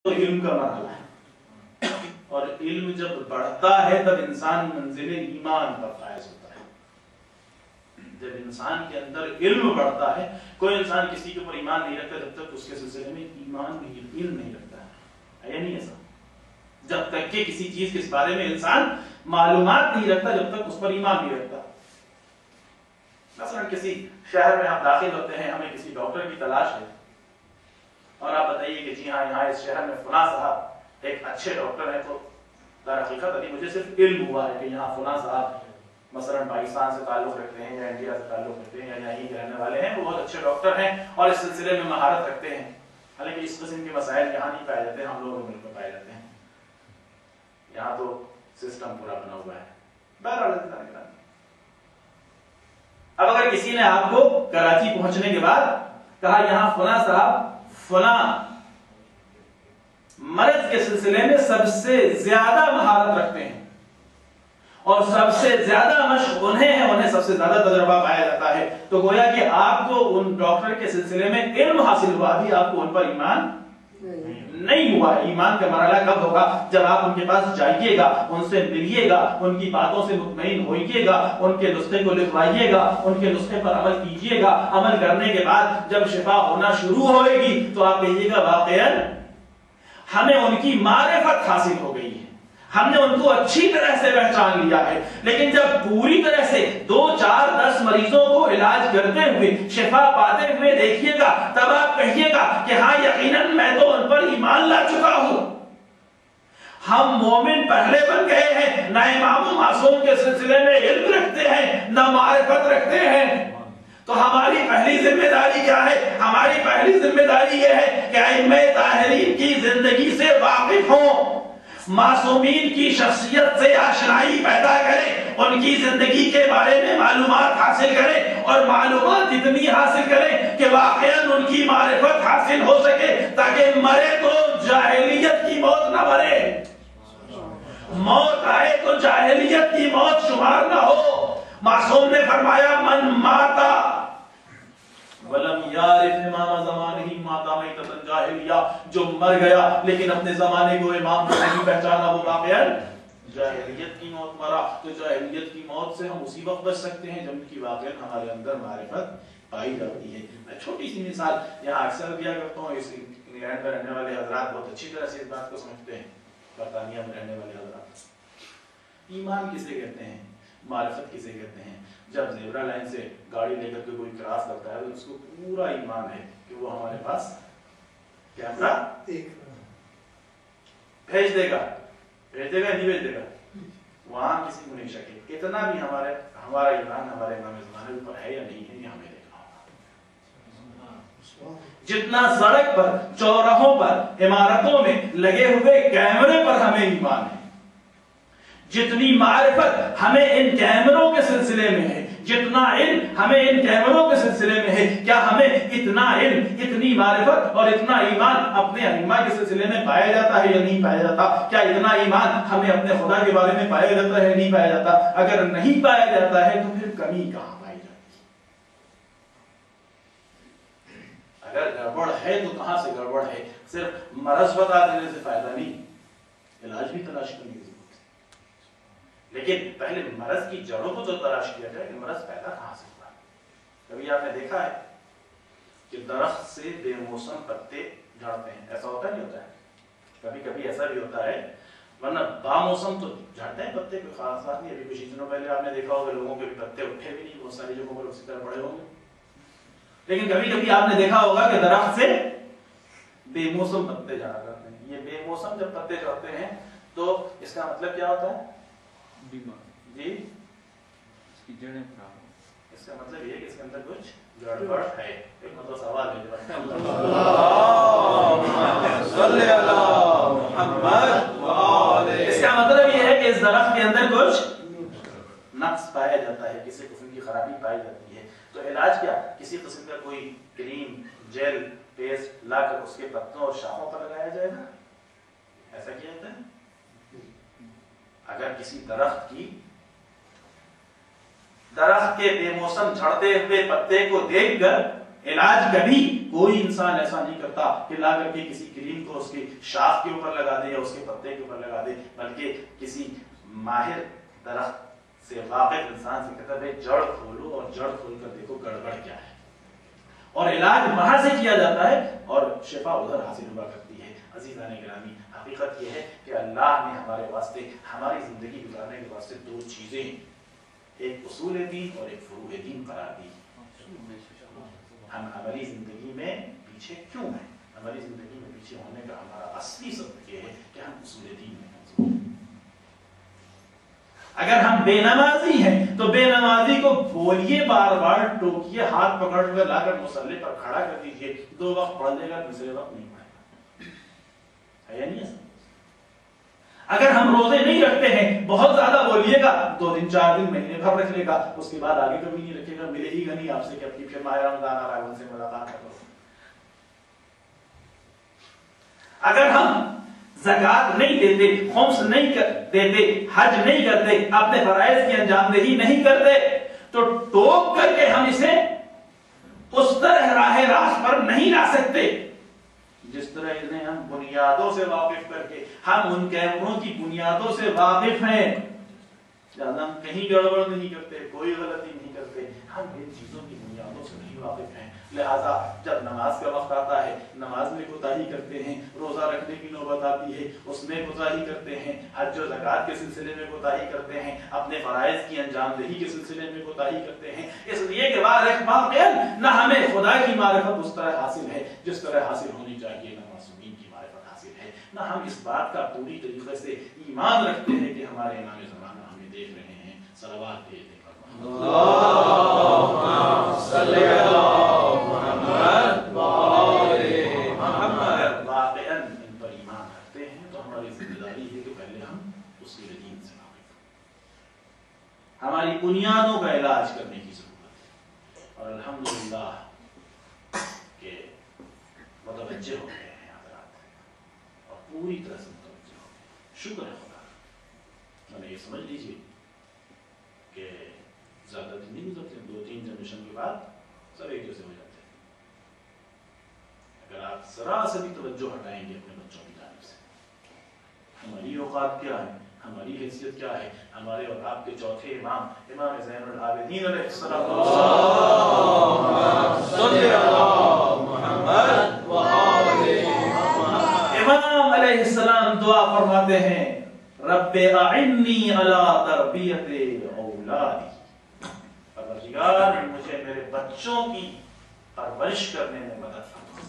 تو علم کا مرحلہ ہے، اور علم جب بڑھتا ہے تب انسان منزل ایمان پر فائز ہوتا ہے۔ جب انسان کے اندر علم بڑھتا ہے، کوئی انسان کسی کے اوپر ایمان نہیں رکھتا جب تک اس کے سلسلے میں ایمان نہیں، علم نہیں رکھتا ہے، یا نہیں ایسا؟ جب تک کہ کسی چیز کے بارے میں انسان معلومات نہیں رکھتا جب تک اس پر ایمان نہیں رکھتا۔ مثلا کسی شہر میں آپ داخل ہوتے ہیں، ہمیں کسی ڈاکٹر کی تلاش ہے، اور آپ بتائیے کہ جی ہاں یہاں اس شہر میں فلاں صاحب ایک اچھے ڈاکٹر ہیں، تو در حقیقت ابھی مجھے صرف علم ہوا ہے کہ یہاں فلاں صاحب مثلا پاکستان سے تعلق رکھتے ہیں یا انڈیا سے تعلک رکھتے ہیں یا یہیں کے رہنے والے ہیں، وہ بہت اچھے ڈاکٹر ہیں اور اس سلسلے میں مہارت رکھتے ہیں، حالانکہ اس قسم کے مسائل یہاں نہیں پائے جاتے، ہم لوگوں کے ملک میں پائے جاتے ہیں، یہاں تو سسٹم پورا بنا ہوا ہے۔ بہرحال اب اگر کسی نے آپ کو کراچی پہنچنے کے بعد کہا یہاں فلاں صاحب فلاں مرض کے سلسلے میں سب سے زیادہ مہارت رکھتے ہیں اور سب سے زیادہ مشق انہیں ہے، انہیں سب سے زیادہ تجربہ پایا جاتا ہے، تو گویا کہ آپ کو ان ڈاکٹر کے سلسلے میں علم حاصل ہوا بھی آپ کو ان پر ایمان نہیں ہوا ہے۔ ایمان کا مرحلہ کب ہوگا؟ جب آپ ان کے پاس جائیے گا، ان سے ملیے گا، ان کی باتوں سے مطمئن ہوئیے گا، ان کے نسخے کو لکھوائیے گا، ان کے نسخے پر عمل کیجیے گا، عمل کرنے کے بعد جب شفا ہونا شروع ہوئے گی تو آپ کہیے گا واقعاً ہمیں ان کی معرفت حاصل ہو گئی ہے، ہم نے ان کو اچھی طرح سے پہچان لیا ہے۔ لیکن جب پوری طرح سے 2 4 10 مریضوں کو علاج کرتے ہوئے شفا پاتے ہوئے دیکھیے گا، تب آپ کہیے گا کہ ہاں یقیناً میں تو ان پر ایمان لا چکا ہوں، ہم مومن پہلے بن گئے ہیں، نہ امام و معصوم کے سلسلے میں علم رکھتے ہیں نہ معرفت رکھتے ہیں۔ تو ہماری پہلی ذمہ داری کیا ہے؟ ہماری پہلی ذمہ داری یہ ہے کہ ائمہ طاہرین کی زندگی سے واقف ہوں، معصومین کی شخصیت سے آشنائی پیدا کریں، ان کی زندگی کے بارے میں معلومات حاصل کریں، اور معلومات اتنی حاصل کریں کہ واقعاً ان کی معرفت حاصل ہو سکے، تاکہ مرے تو جاہلیت کی موت نہ مرے، موت آئے تو جاہلیت کی موت شمار نہ ہو۔ معصوم نے فرمایا من ماتا ولم یعرف امام زمانہ ماتا میتۃ جاہلیہ، جو مر گیا لیکن اپنے زمانے کو امام کو نہیں پہچانا وہ واقعاً جاہلیت کی موت مرا۔ تو جاہلیت کی موت سے ہم اسی وقت بچ سکتے ہیں جب کی واقعاً ہمارے اندر معرفت پائی جاتی ہے۔ میں چھوٹی سی مثال یہاں اکثر دیا کرتا ہوں، اس انگلینڈ میں رہنے والے حضرات بہت اچھی طرح سے اس بات کو سمجھتے ہیں، برطانیہ میں رہنے والے حضرات۔ ایمان کسے کہتے ہیں، معرفت کسے کہتے ہیں؟ جب زیبرا لائن سے گاڑی لے کر کے کوئی کراس کرتا ہے تو اس کو پورا ایمان ہے کہ وہ ہمارے پاس کیمرہ بھیج دے گا نہیں بھیج دے گا، وہاں کسی کو نہیں شک، اتنا بھی ہمارا ایمان ہمارے امام زمانے پر ہے یا نہیں ہے، یہ ہمیں دیکھنا ہوگا۔ جتنا سڑک پر، چوراہوں پر، عمارتوں میں لگے ہوئے کیمرے پر ہمیں ایمان ہے، جتنی معرفت ہمیں ان کیمروں کے سلسلے میں ہے، جتنا علم ہمیں ان کیمروں کے سلسلے میں ہے، کیا ہمیں اتنا علم، اتنی معرفت اور اتنا ایمان اپنے ائمہ کے سلسلے میں پایا جاتا ہے یا نہیں پایا جاتا؟ کیا اتنا ایمان ہمیں اپنے خدا کے بارے میں پایا جاتا ہے یا نہیں پایا جاتا؟ اگر نہیں پایا جاتا ہے تو پھر کمی کہاں پائی جاتی ہے؟ اگر گڑبڑ ہے تو کہاں سے گڑبڑ ہے؟ صرف مرض بتا دینے سے فائدہ نہیں، علاج بھی تلاش کرنے کی ضرورت ہے۔ لیکن پہلے مرض کی جڑوں کو تو تلاش کیا جائے کہ مرض پیدا کہاں سے ہوا۔ کبھی آپ نے دیکھا ہے کہ درخت سے بے موسم پتے جھڑتے ہیں؟ ایسا ہوتا نہیں ہوتا ہے؟ کبھی کبھی ایسا بھی ہوتا ہے، ورنہ با موسم تو جھڑتے ہیں پتے، کوئی خاص بات نہیں۔ ابھی کچھ دنوں پہلے آپ نے دیکھا ہوگا لوگوں کے بھی پتے اٹھے بھی نہیں، بہت ساری جگہوں پر اسی طرح پڑے ہوں گے۔ لیکن کبھی کبھی آپ نے دیکھا ہوگا کہ درخت سے بے موسم پتے جھڑا کرتے ہیں۔ یہ بے موسم جب پتے جھڑتے ہیں تو اس کا مطلب کیا ہوتا ہے؟ جی اس کی جڑیں خراب ہو، اس کا مطلب یہ کہ اس کے اندر کچھ گڑبڑ ہے۔ ایک مطلب سوال ہے اس کا مطلب یہ ہے کہ اس درخت کے اندر کچھ نقص پایا جاتا ہے، کسی قسم کی خرابی پائی جاتی ہے۔ تو علاج کیا؟ کسی قسم کا کوئی کریم، جیل، پیسٹ لا کر اس کے پتوں اور شاخوں پر لگایا جائے گا، ایسا کیا جاتا ہے؟ اگر کسی درخت کے بے موسم جھڑتے ہوئے پتے کو دیکھ کر علاج کبھی کوئی انسان ایسا نہیں کرتا کہ لا کر کے کسی کریم کو اس کی شاخ کے اوپر لگا دے یا اس کے پتے کے اوپر لگا دے، بلکہ کسی ماہر درخت سے واقف انسان سے کہتا ہے جڑ کھولو اور جڑ کھول کر دیکھو گڑبڑ کیا ہے، اور علاج وہاں سے کیا جاتا ہے اور شفا ادھر حاصل ہوا کرتی ہے۔ عزیزان گرامی، حقیقت یہ ہے کہ اللہ نے ہمارے واسطے، ہماری زندگی گزارنے کے واسطے دو چیزیں، ایک اصول دین اور ایک فروع دین قرار دی۔ ہم عملی زندگی میں پیچھے کیوں ہیں؟ عملی زندگی میں پیچھے ہونے کا ہمارا اصلی سبب یہ ہے کہ ہم اصول دین میں کمزور ہیں۔ اگر ہم بے نمازی ہیں تو بے نمازی کو بولیے، بار بار ٹوکیے، ہاتھ پکڑ کر لا کر مصلی پر کھڑا کر دیجئے، 2 وقت پڑھ لے گا، تیسرے وقت نہیں پڑھے گا، ہے یا نہیں ایسا؟ اگر ہم روزے نہیں رکھتے ہیں، بہت زیادہ بولیے گا، 2 دن 4 دن مہینے بھر رکھ لے گا، اس کے بعد آگے کبھی نہیں رکھے گا، ملے ہی گا نہیں آپ سے کہ اپنی پھر ماہ رمضان آ رہا ہے ان سے ملاقات کرو۔ اگر ہم زکات نہیں دیتے، خمس نہیں دیتے، حج نہیں کرتے، اپنے فرائض کی انجام دہی نہیں کرتے، تو ٹوک کر کے ہم اسے اس طرح راہ راست پر نہیں لا سکتے جس طرح انہیں ہم بنیادوں سے واقف کر کے، ہم ان کیمروں کی بنیادوں سے واقف ہیں، ہم کہیں گڑبڑ نہیں کرتے، کوئی غلطی نہیں کرتے، ہم ان چیزوں کی بنیادوں سے نہیں واقف ہیں۔ لہذا جب نماز کا وقت آتا ہے، نماز میں کوتاہی کرتے ہیں، روزہ رکھنے کی نوبت آتی ہے، اس میں کوتاہی کرتے ہیں، حج و زکات کے سلسلے میں کوتاہی کرتے ہیں، اپنے فرائض کی انجام دہی کے سلسلے میں کوتاہی کرتے ہیں، اس لیے کہ نہ ہمیں خدا کی معرفت اس طرح حاصل ہے جس طرح حاصل ہونی چاہیے، نہ معصومین کی معرفت حاصل ہے، نہ ہم اس بات کا پوری طریقے سے ایمان رکھتے ہیں کہ ہمارے امام زمانہ ہمیں دیکھ رہے ہیں۔ صلوات بھیج دیں اللہم صلی علی محمد وآل محمد۔ واقعاً ان پر ایمان رکھتے ہیں تو ہماری ذمہ داری ہے کہ پہلے ہم اصول دین سے واقف ہوں، ہماری بنیادوں کا علاج کرنے کی ضرورت ہے، اور الحمدللہ کہ متوجہ ہو گئے ہیں حضرات، اور پوری طرح سے متوجہ ہو گئے، شکر ہے خدا۔ میں نے یہ سمجھ لیجیے کہ زیادہ دن نہیں گزرتے، 2-3 جنریشن کے بعد سب ایک جیسے ہو جاتے ہیں، اگر آپ ذرا سے بھی توجہ ہٹائیں گے اپنے بچوں کی جانب سے۔ ہماری اوقات کیا ہے، ہماری حیثیت کیا ہے، ہمارے اور آپ کے چوتھے امام، امام زین العابدین علیہ السلام، امام علیہ السلام دعا فرماتے ہیں، رب اعنی علی تربیت اولادی، پروردگار مجھے میرے بچوں کی پرورش کرنے میں مدد فرما۔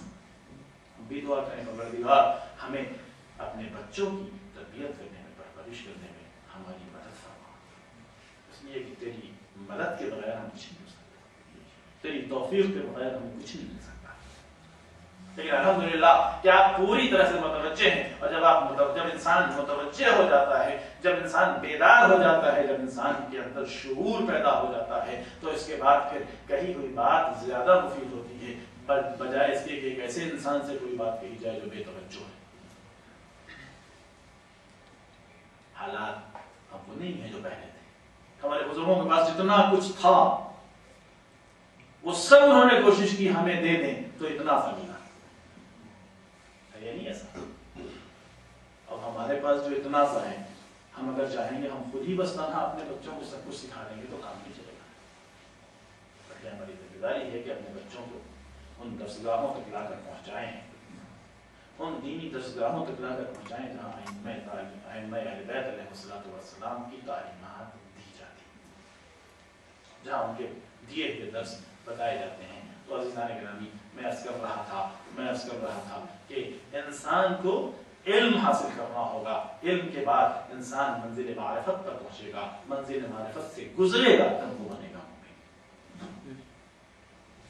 ہم بھی دعا کریں پروردگار ہمیں اپنے بچوں کی تربیت کرنے میں، پرورش کرنے میں ہماری مدد فرما، اس لیے کہ تیری مدد کے بغیر ہم کچھ نہیں ہو سکتے، تیری توفیق کے بغیر ہمیں کچھ نہیں مل سکتا۔ لیکن الحمدللہ کہ آپ پوری طرح سے متوجہ ہیں، اور جب انسان متوجہ ہو جاتا ہے، جب انسان بیدار ہو جاتا ہے، جب انسان کے اندر شعور پیدا ہو جاتا ہے، تو اس کے بعد پھر کہی ہوئی بات زیادہ مفید ہوتی ہے بجائے اس کے کہ ایک ایسے انسان سے کوئی بات کہی جائے جو بے توجہ ہے۔ حالات اب وہ نہیں ہیں جو پہلے تھے، ہمارے بزرگوں کے پاس جتنا کچھ تھا وہ سب انہوں نے کوشش کی ہمیں دے دیں تو اتنا سا ملا، نہیں ایسا؟ اب ہمارے پاس جو اتنا سا ہے، ہم اگر چاہیں گے ہم خود ہی بس تنہا اپنے بچوں کو سب کچھ سکھا دیں گے تو کام نہیں چلے گا۔ بلکہ ہماری ذمہ داری ہے کہ اپنے بچوں کو ان درسگاہوں تک لا کر پہنچائیں، ان دینی درسگاہوں تک لا کر پہنچائیں جہاں ائمہ اہل بیت علیہ السلام کی تعلیمات دی جاتی ہیں، جہاں ان کے دیے ہوئے درس بتائے جاتے ہیں۔ تو عزیزان گرامی، میں عرض کر رہا تھا کہ انسان کو علم حاصل کرنا ہوگا، علم کے بعد انسان منزل معرفت پر پہنچے گا، منزل معرفت سے گزرے گا تب وہ بنے گا مومن۔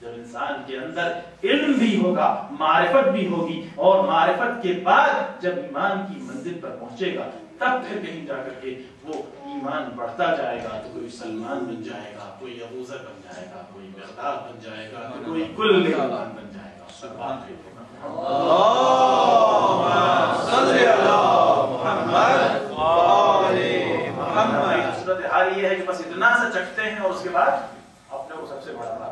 جب انسان کے اندر علم بھی ہوگا، معرفت بھی ہوگی، اور معرفت کے بعد جب ایمان کی منزل پر پہنچے گا تب پھر کہیں جا کر کے وہ ایمان بڑھتا جائے گا، تو کوئی سلمان بن جائے گا، کوئی ابو ذر بن جائے گا، کوئی مقداد بن جائے گا، تو کوئی کل ایمان بن جائے گا۔ سب بات ہے اللہم صلی علی محمد وآل محمد۔ صورت حال یہ ہے کہ بس اتنا سا چکھتے ہیں اور اس کے بعد اپنے کو سب سے بڑا بات